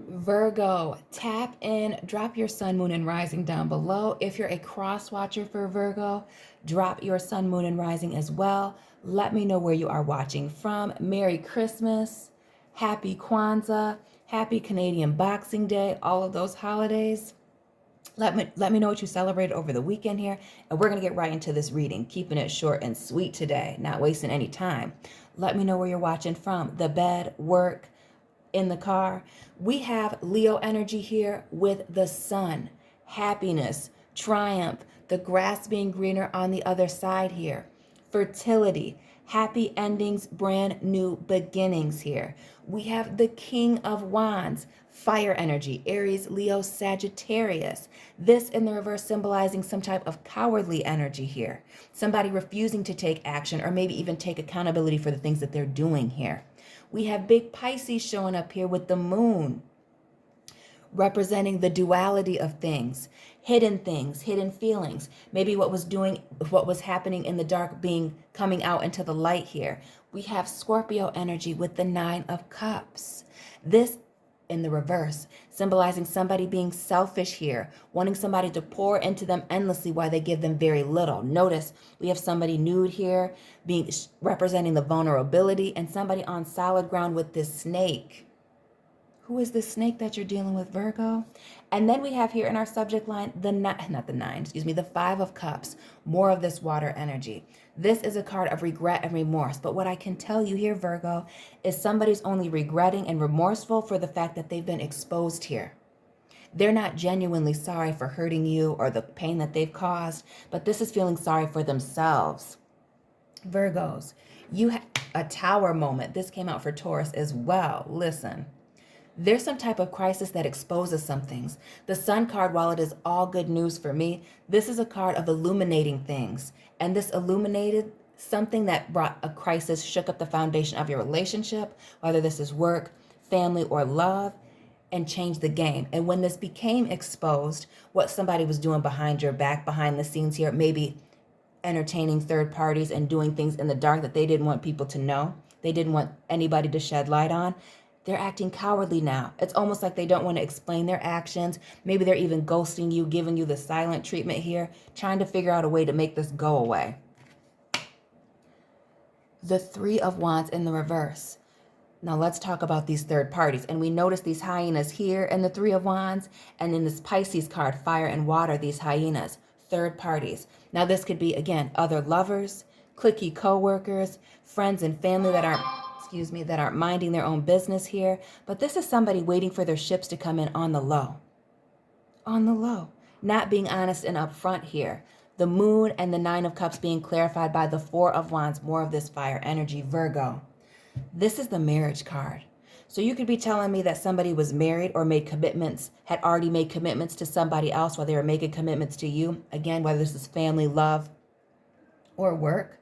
Virgo, tap in, drop your sun, moon, and rising down below. If you're a cross watcher for Virgo, drop your sun, moon, and rising as well. Let me know where you are watching from. Merry Christmas, Happy Kwanzaa, Happy Canadian Boxing Day, all of those holidays. Let me know what you celebrated over the weekend here, and we're going to get right into this reading, keeping it short and sweet today, not wasting any time. Let me know where you're watching from, the bed, work, in the car. We have Leo energy here with the sun, happiness, triumph, the grass being greener on the other side here, fertility, happy endings, brand new beginnings here. We have the King of Wands, fire energy, Aries, Leo, Sagittarius. This in the reverse symbolizing some type of cowardly energy here. Somebody refusing to take action or maybe even take accountability for the things that they're doing here. We have big Pisces showing up here with the moon, representing the duality of things, hidden feelings. Maybe what was happening in the dark coming out into the light here. We have Scorpio energy with the Nine of Cups. This in the reverse, symbolizing somebody being selfish here, wanting somebody to pour into them endlessly while they give them very little. Notice we have somebody nude here, representing the vulnerability, and somebody on solid ground with this snake. Who is this snake that you're dealing with, Virgo? And then we have here in our subject line, the Five of Cups, more of this water energy. This is a card of regret and remorse. But what I can tell you here, Virgo, is somebody's only regretting and remorseful for the fact that they've been exposed here. They're not genuinely sorry for hurting you or the pain that they've caused, but this is feeling sorry for themselves. Virgos, you have a tower moment. This came out for Taurus as well. Listen. There's some type of crisis that exposes some things. The Sun card, while it is all good news for me, this is a card of illuminating things. And this illuminated something that brought a crisis, shook up the foundation of your relationship, whether this is work, family, or love, and changed the game. And when this became exposed, what somebody was doing behind your back, behind the scenes here, maybe entertaining third parties and doing things in the dark that they didn't want people to know, they didn't want anybody to shed light on, they're acting cowardly now. It's almost like they don't want to explain their actions. Maybe they're even ghosting you, giving you the silent treatment here, trying to figure out a way to make this go away. The Three of Wands in the reverse. Now let's talk about these third parties. And we notice these hyenas here in the Three of Wands, and in this Pisces card, fire and water, these hyenas, third parties. Now this could be, again, other lovers, cliquey co-workers, friends and family that aren't minding their own business here. But this is somebody waiting for their ships to come in on the low. On the low. Not being honest and upfront here. The moon and the Nine of Cups being clarified by the Four of Wands, more of this fire energy, Virgo. This is the marriage card. So you could be telling me that somebody was married or had already made commitments to somebody else while they were making commitments to you. Again, whether this is family, love, or work.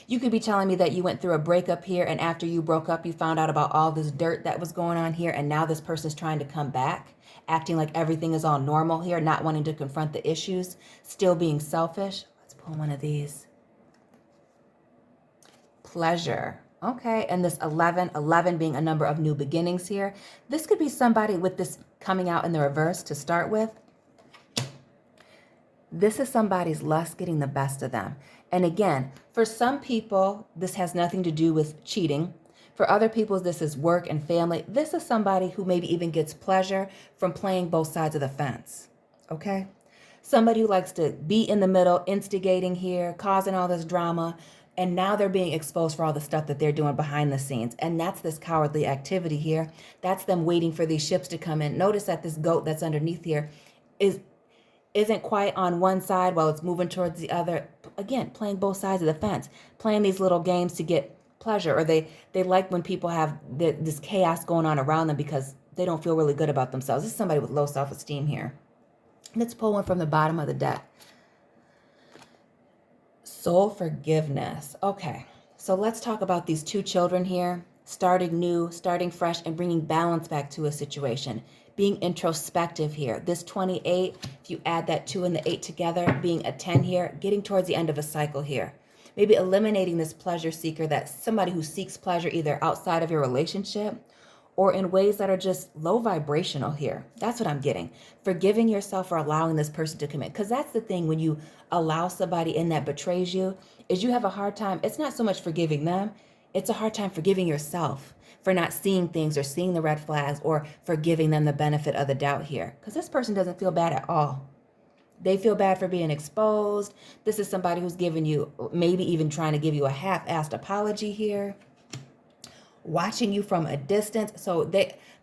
You could be telling me that you went through a breakup here, and after you broke up, you found out about all this dirt that was going on here, and now this person's trying to come back, acting like everything is all normal here, not wanting to confront the issues, still being selfish. Let's pull one of these. Pleasure. Okay, and this 11 being a number of new beginnings here. This could be somebody with this coming out in the reverse to start with. This is somebody's lust getting the best of them. And again, for some people, this has nothing to do with cheating. For other people, this is work and family. This is somebody who maybe even gets pleasure from playing both sides of the fence. Okay? Somebody who likes to be in the middle, instigating here, causing all this drama, and now they're being exposed for all the stuff that they're doing behind the scenes. And that's this cowardly activity here. That's them waiting for these ships to come in. Notice that this goat that's underneath here isn't quite on one side while it's moving towards the other. Again, playing both sides of the fence, playing these little games to get pleasure, or they like when people have this chaos going on around them because they don't feel really good about themselves. This is somebody with low self-esteem here. Let's pull one from the bottom of the deck. Soul forgiveness. Okay, so let's talk about these two children here, starting new, starting fresh, and bringing balance back to a situation. Being introspective here. This 28, if you add that 2 and the 8 together, being a 10 here, getting towards the end of a cycle here. Maybe eliminating this pleasure seeker, that's somebody who seeks pleasure either outside of your relationship or in ways that are just low vibrational here. That's what I'm getting. Forgiving yourself for allowing this person to commit. Because that's the thing, when you allow somebody in that betrays you, is you have a hard time. It's not so much forgiving them. It's a hard time forgiving yourself for not seeing things or seeing the red flags, or for giving them the benefit of the doubt here. Because this person doesn't feel bad at all. They feel bad for being exposed. This is somebody who's giving you, maybe even trying to give you a half-assed apology here, watching you from a distance. So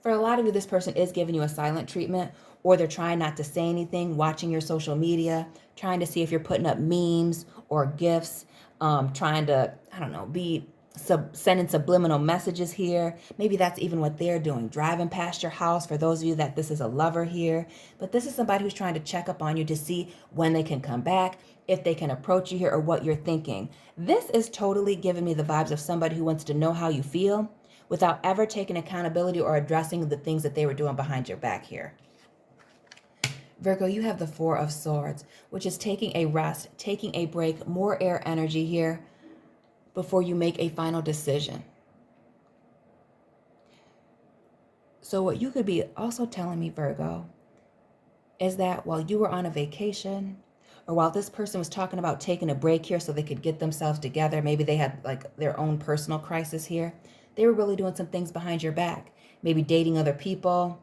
for a lot of you, this person is giving you a silent treatment, or they're trying not to say anything, watching your social media, trying to see if you're putting up memes or gifs, trying to, I don't know, sending subliminal messages here. Maybe that's even what they're doing, driving past your house, for those of you that this is a lover here. But this is somebody who's trying to check up on you to see when they can come back, if they can approach you here, or what you're thinking. This is totally giving me the vibes of somebody who wants to know how you feel without ever taking accountability or addressing the things that they were doing behind your back here. Virgo, you have the Four of Swords, which is taking a rest, taking a break, more air energy here before you make a final decision. So what you could be also telling me, Virgo, is that while you were on a vacation, or while this person was talking about taking a break here so they could get themselves together, maybe they had like their own personal crisis here, they were really doing some things behind your back, maybe dating other people,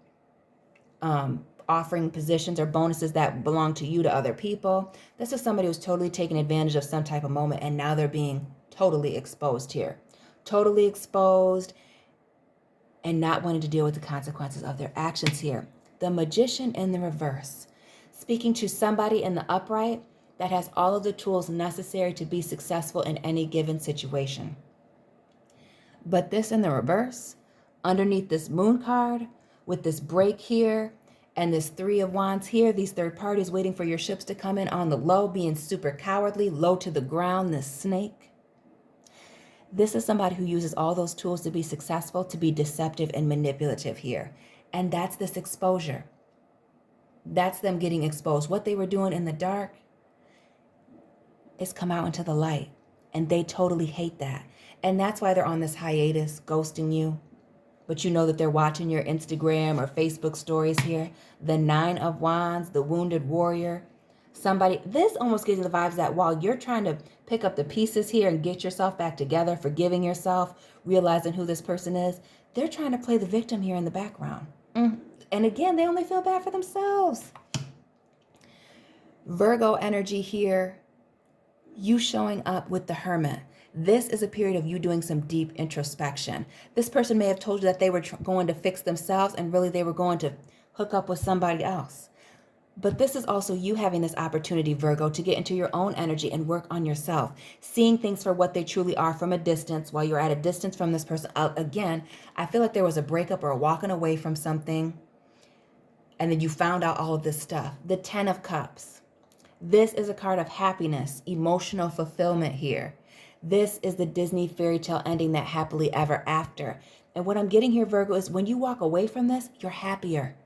offering positions or bonuses that belong to you to other people. This is somebody who's totally taking advantage of some type of moment, and now they're being totally exposed here. Totally exposed and not wanting to deal with the consequences of their actions here. The Magician in the reverse, speaking to somebody in the upright that has all of the tools necessary to be successful in any given situation. But this in the reverse, underneath this Moon card, with this break here, and this Three of Wands here, these third parties waiting for your ships to come in on the low, being super cowardly, low to the ground, this snake. This is somebody who uses all those tools to be successful, to be deceptive and manipulative here. And that's this exposure. That's them getting exposed. What they were doing in the dark is come out into the light. And they totally hate that. And that's why they're on this hiatus, ghosting you. But you know that they're watching your Instagram or Facebook stories here. The Nine of Wands, the wounded warrior. Somebody, this almost gives you the vibes that while you're trying to pick up the pieces here and get yourself back together, forgiving yourself, realizing who this person is, they're trying to play the victim here in the background. And again, they only feel bad for themselves. Virgo energy here, you showing up with the Hermit. This is a period of you doing some deep introspection. This person may have told you that they were going to fix themselves, and really they were going to hook up with somebody else. But this is also you having this opportunity, Virgo, to get into your own energy and work on yourself, seeing things for what they truly are from a distance. While you're at a distance from this person, again, I feel like there was a breakup or a walking away from something, and then you found out all of this stuff. The Ten of Cups. This is a card of happiness, emotional fulfillment here. This is the Disney fairy tale ending, that happily ever after. And what I'm getting here, Virgo, is when you walk away from this, you're happier.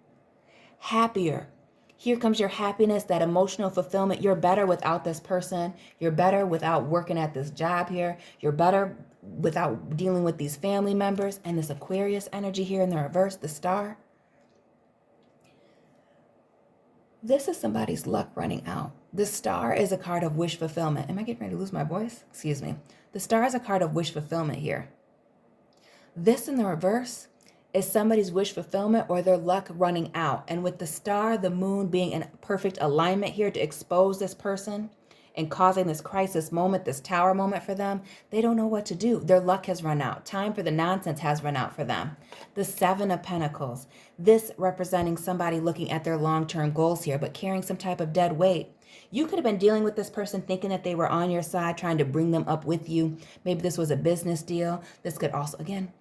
Happier. Here comes your happiness, that emotional fulfillment. You're better without this person. You're better without working at this job here. You're better without dealing with these family members. And this Aquarius energy here in the reverse, the Star. This is somebody's luck running out. The Star is a card of wish fulfillment. Am I getting ready to lose my voice? Excuse me. The Star is a card of wish fulfillment here. This in the reverse is somebody's wish fulfillment or their luck running out. And with the Star, the Moon being in perfect alignment here to expose this person and causing this crisis moment, this tower moment for them, they don't know what to do. Their luck has run out. Time for the nonsense has run out for them. The Seven of Pentacles, this representing somebody looking at their long-term goals here, but carrying some type of dead weight. You could have been dealing with this person thinking that they were on your side, trying to bring them up with you. Maybe this was a business deal. This could also, again,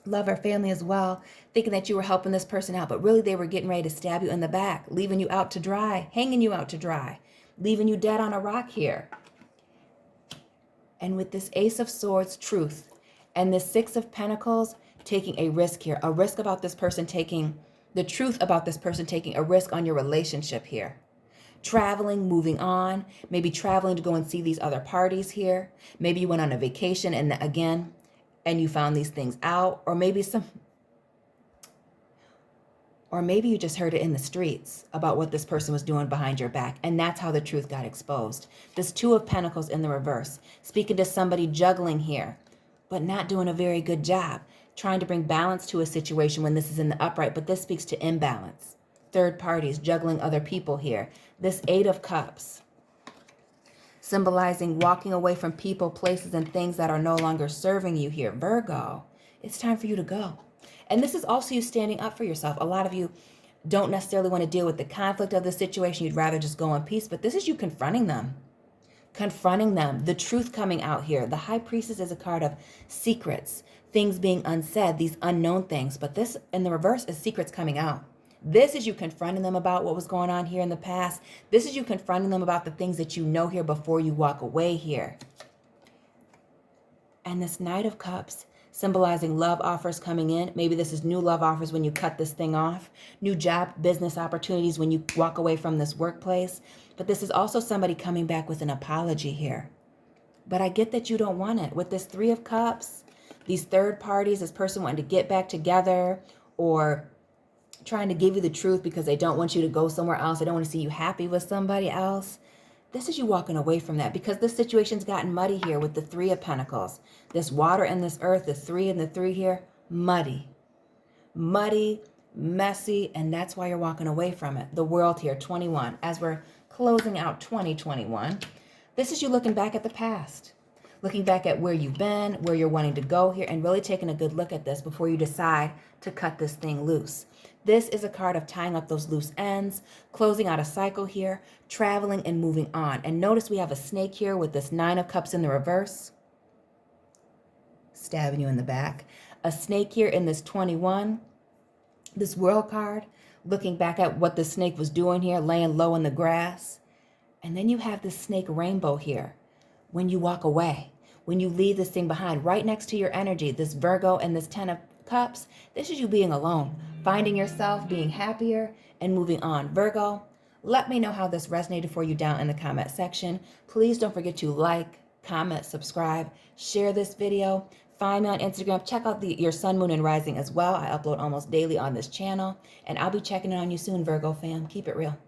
love or family as well, thinking that you were helping this person out, but really they were getting ready to stab you in the back, leaving you out to dry, hanging you out to dry, leaving you dead on a rock here. And with this Ace of Swords, truth, and the Six of Pentacles, taking a risk here, a risk about this person taking, the truth about this person taking a risk on your relationship here. Traveling, moving on, maybe traveling to go and see these other parties here. Maybe you went on a vacation and again, and you found these things out, or maybe Or maybe you just heard it in the streets about what this person was doing behind your back, and that's how the truth got exposed. This Two of Pentacles in the reverse, speaking to somebody juggling here, but not doing a very good job, trying to bring balance to a situation when this is in the upright, but this speaks to imbalance. Third parties juggling other people here. This Eight of Cups, symbolizing walking away from people, places, and things that are no longer serving you here. Virgo, it's time for you to go. And this is also you standing up for yourself. A lot of you don't necessarily want to deal with the conflict of the situation. You'd rather just go in peace. But this is you confronting them. Confronting them. The truth coming out here. The High Priestess is a card of secrets. Things being unsaid. These unknown things. But this in the reverse is secrets coming out. This is you confronting them about what was going on here in the past. This is you confronting them about the things that you know here before you walk away here. And this Knight of Cups, symbolizing love offers coming in. Maybe this is new love offers when you cut this thing off. New job, business opportunities when you walk away from this workplace. But this is also somebody coming back with an apology here. But I get that you don't want it. With this Three of Cups, these third parties, this person wanting to get back together or trying to give you the truth because they don't want you to go somewhere else. They don't want to see you happy with somebody else. This is you walking away from that because this situation's gotten muddy here with the Three of Pentacles. This water and this earth, the three and the three here, muddy. Muddy, messy, and that's why you're walking away from it. The World here, 21. As we're closing out 2021, this is you looking back at the past. Looking back at where you've been, where you're wanting to go here, and really taking a good look at this before you decide to cut this thing loose. This is a card of tying up those loose ends, closing out a cycle here, traveling and moving on. And notice we have a snake here with this Nine of Cups in the reverse, stabbing you in the back. A snake here in this 21, this World card, looking back at what the snake was doing here, laying low in the grass. And then you have this snake rainbow here. When you walk away, when you leave this thing behind, right next to your energy, this Virgo and this Ten of Cups, this is you being alone, finding yourself, being happier, and moving on. Virgo, let me know how this resonated for you down in the comment section. Please don't forget to like, comment, subscribe, share this video. Find me on Instagram. Check out your sun, moon, and rising as well. I upload almost daily on this channel, and I'll be checking in on you soon, Virgo fam. Keep it real.